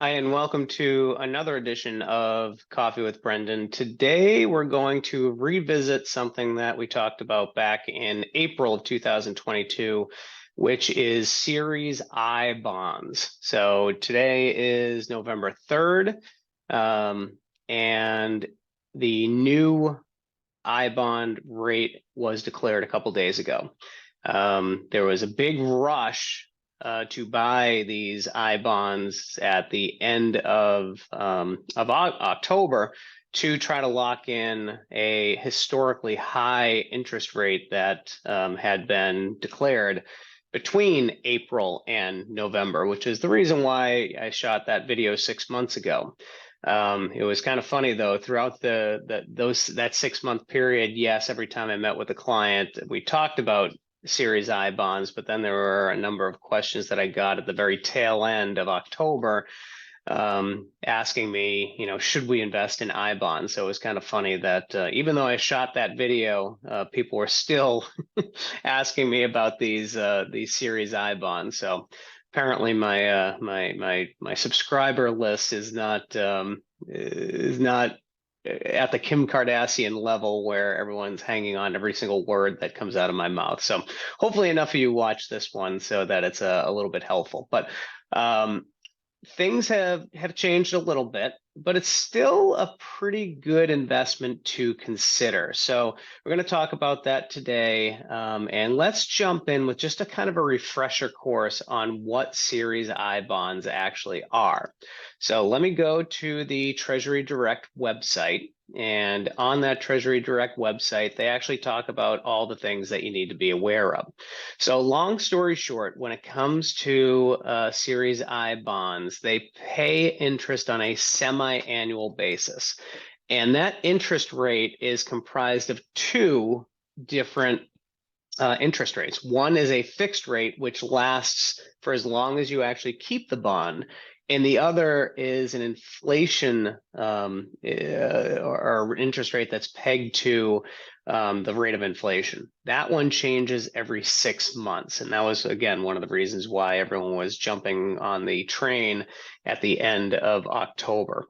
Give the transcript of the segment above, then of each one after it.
Hi, and welcome to another edition of Coffee with Brendan. Today, we're going to revisit something that we talked about back in April of 2022, which is Series I bonds. So today is November 3rd, and the new I bond rate was declared a couple days ago. There was a big rush to buy these I bonds at the end of October to try to lock in a historically high interest rate that had been declared between April and November, which is the reason why I shot that video 6 months ago. It was kind of funny though, throughout that 6 month period, yes, every time I met with a client, we talked about Series I bonds, but then there were a number of questions that I got at the very tail end of October, asking me, should we invest in I bonds? So it was kind of funny that even though I shot that video, people were still asking me about these Series I bonds. So apparently my subscriber list is not at the Kim Kardashian level where everyone's hanging on every single word that comes out of my mouth. So hopefully enough of you watch this one so that it's a little bit helpful. But things have changed a little bit, but it's still a pretty good investment to consider. So we're going to talk about that today, and let's jump in with just a kind of a refresher course on what Series I bonds actually are. So let me go to the Treasury Direct website, and on that Treasury Direct website, they actually talk about all the things that you need to be aware of. So long story short, when it comes to Series I bonds, they pay interest on a semi-annual basis. And that interest rate is comprised of two different interest rates. One is a fixed rate, which lasts for as long as you actually keep the bond. And the other is an inflation or interest rate that's pegged to the rate of inflation. That one changes every 6 months. And that was, again, one of the reasons why everyone was jumping on the train at the end of October.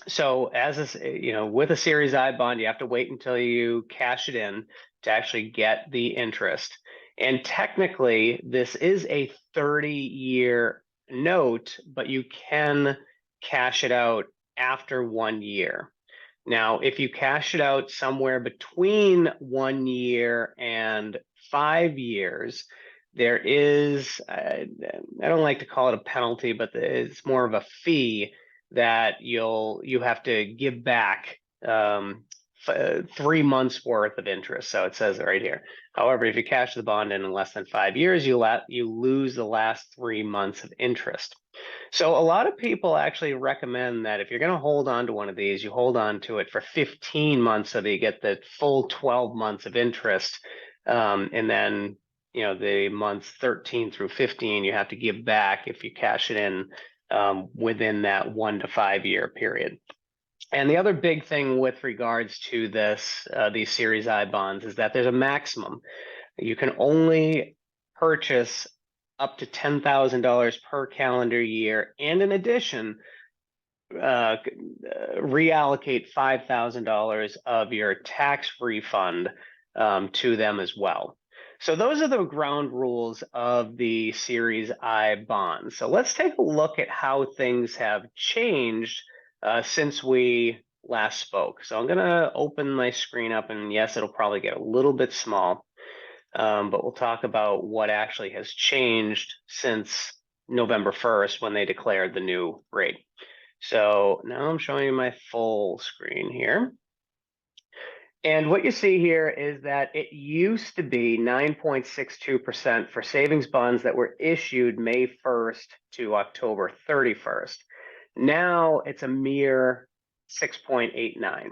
So with a Series I bond, you have to wait until you cash it in to actually get the interest. And technically, this is a 30-year note, but you can cash it out after 1 year. Now, if you cash it out somewhere between 1 year and 5 years, there is, I don't like to call it a penalty, but it's more of a fee that you have to give back 3 months worth of interest. So it says it right here. However, if you cash the bond in less than 5 years, you lose the last 3 months of interest. So a lot of people actually recommend that if you're going to hold on to one of these, you hold on to it for 15 months so that you get the full 12 months of interest. And then, the months 13 through 15, you have to give back if you cash it in within that 1 to 5 year period. And the other big thing with regards to these Series I bonds is that there's a maximum. You can only purchase up to $10,000 per calendar year, and in addition, reallocate $5,000 of your tax refund to them as well. So those are the ground rules of the Series I bonds. So let's take a look at how things have changed since we last spoke. So I'm going to open my screen up, and yes, it'll probably get a little bit small, but we'll talk about what actually has changed since November 1st when they declared the new rate. So now I'm showing you my full screen here. And what you see here is that it used to be 9.62% for savings bonds that were issued May 1st to October 31st. Now it's a mere 6.89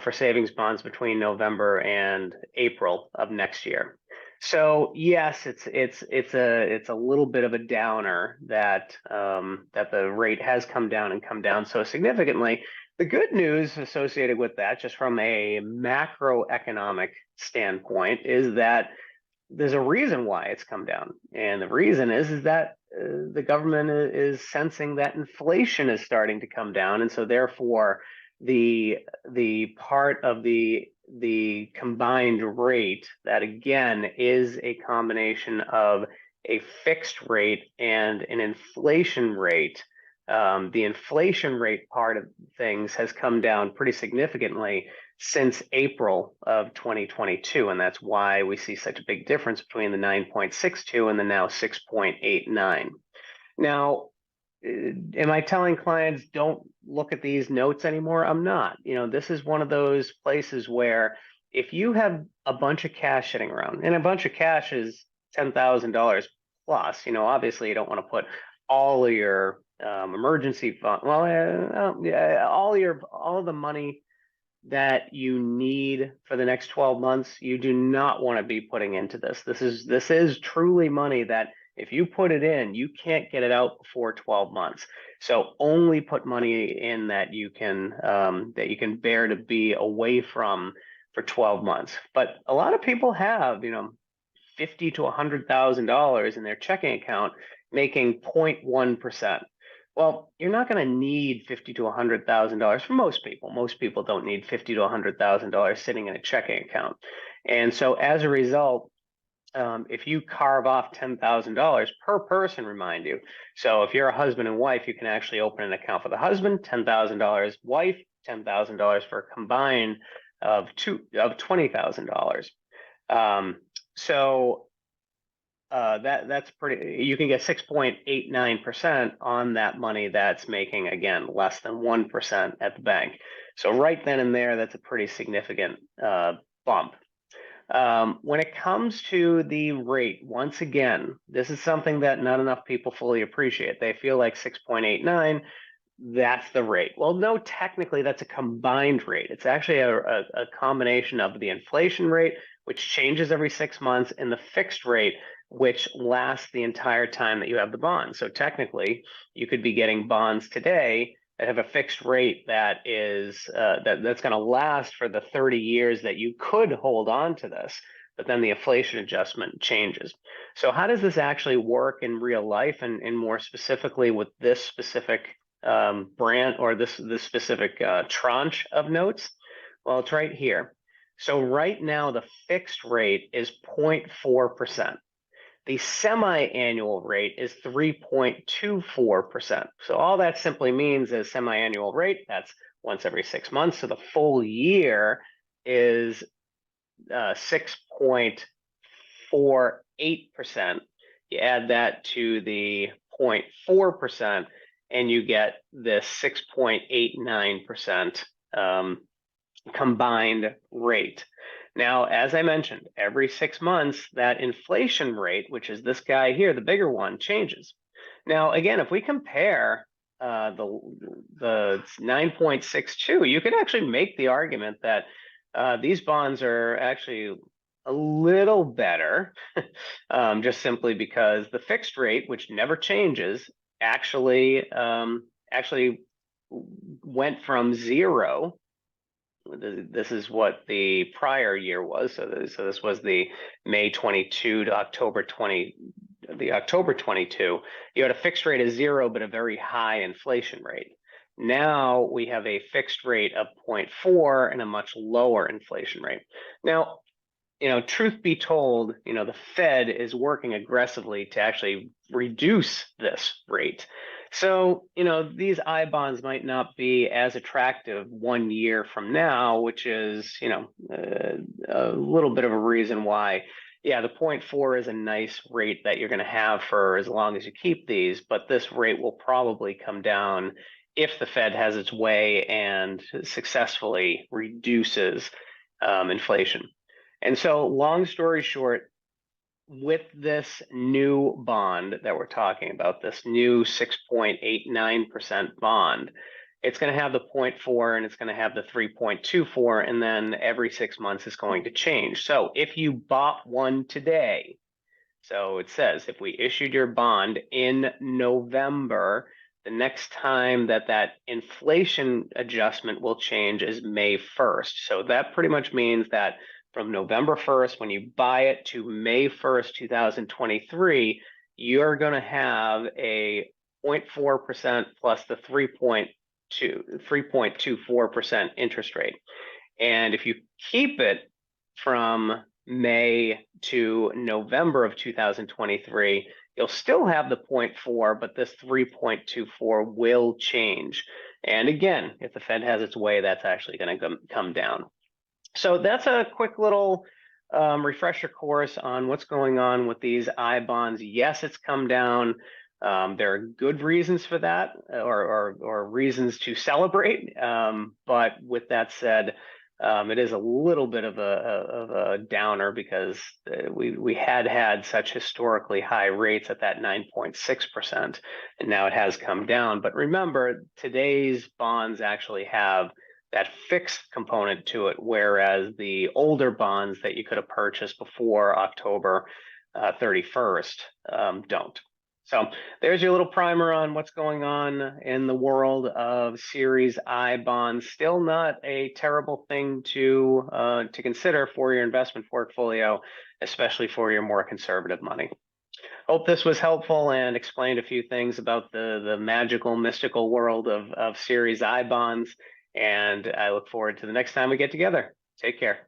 for savings bonds between November and April of next year. So yes, it's a little bit of a downer that the rate has come down so significantly. The good news associated with that, just from a macroeconomic standpoint, is that there's a reason why it's come down, and the reason is that the government is sensing that inflation is starting to come down, and so therefore the part of the combined rate that again is a combination of a fixed rate and an inflation rate. The inflation rate part of things has come down pretty significantly since April of 2022, and that's why we see such a big difference between the 9.62 and the now 6.89. Now, am I telling clients don't look at these notes anymore? I'm not. This is one of those places where if you have a bunch of cash sitting around, and a bunch of cash is $10,000 plus, obviously you don't want to put all of your emergency fund, all of the money that you need for the next 12 months, you do not want to be putting into this. This is truly money that if you put it in, you can't get it out before 12 months. So only put money in that you can bear to be away from for 12 months. But a lot of people have, $50,000 to $100,000 in their checking account making 0.1%. Well, you're not going to need $50,000 to $100,000 for most people. Most people don't need $50,000 to $100,000 sitting in a checking account. And so as a result, if you carve off $10,000 per person, remind you. So if you're a husband and wife, you can actually open an account for the husband, $10,000, wife, $10,000 for a combined of $20,000. That's pretty. You can get 6.89% on that money that's making, again, less than 1% at the bank. So right then and there, that's a pretty significant bump. When it comes to the rate, once again, this is something that not enough people fully appreciate. They feel like 6.89, that's the rate. Well, no, technically that's a combined rate. It's actually a combination of the inflation rate, which changes every 6 months, and the fixed rate, which lasts the entire time that you have the bond. So technically, you could be getting bonds today that have a fixed rate that is that's going to last for the 30 years that you could hold on to this, but then the inflation adjustment changes. So how does this actually work in real life, and more specifically with this specific brand or this specific tranche of notes? Well, it's right here. So right now, the fixed rate is 0.4%. The semi-annual rate is 3.24%. So all that simply means is semi-annual rate, that's once every 6 months. So the full year is 6.48%. You add that to the 0.4%, and you get this 6.89% combined rate. Now, as I mentioned, every 6 months, that inflation rate, which is this guy here, the bigger one, changes. Now, again, if we compare the 9.62, you could actually make the argument that these bonds are actually a little better, just simply because the fixed rate, which never changes, actually went from zero. This is what the prior year was. So this was the May 22 to October 20, the October 22. You had a fixed rate of 0, but a very high inflation rate. Now we have a fixed rate of 0.4 and a much lower inflation rate. Now, truth be told, the Fed is working aggressively to actually reduce this rate. So, these I bonds might not be as attractive 1 year from now, which is, a little bit of a reason why, yeah, the 0.4 is a nice rate that you're going to have for as long as you keep these, but this rate will probably come down if the Fed has its way and successfully reduces inflation. And so, long story short, with this new bond that we're talking about, this new 6.89% bond, it's going to have the 0.4 and it's going to have the 3.24, and then every 6 months it's going to change. So if you bought one today, so it says if we issued your bond in November, the next time that inflation adjustment will change is May 1st. So that pretty much means that from November 1st, when you buy it, to May 1st, 2023, you're going to have a 0.4% plus the 3.24% interest rate. And if you keep it from May to November of 2023, you'll still have the 0.4, but this 3.24 will change. And again, if the Fed has its way, that's actually going to come down. So that's a quick little refresher course on what's going on with these I bonds. Yes, it's come down. There are good reasons for that, or reasons to celebrate. But with that said, it is a little bit of a downer because we had such historically high rates at that 9.6%, and now it has come down. But remember, today's bonds actually have that fixed component to it, whereas the older bonds that you could have purchased before October 31st don't. So there's your little primer on what's going on in the world of Series I bonds. Still not a terrible thing to consider for your investment portfolio, especially for your more conservative money. Hope this was helpful and explained a few things about the magical, mystical world of Series I bonds. And I look forward to the next time we get together. Take care.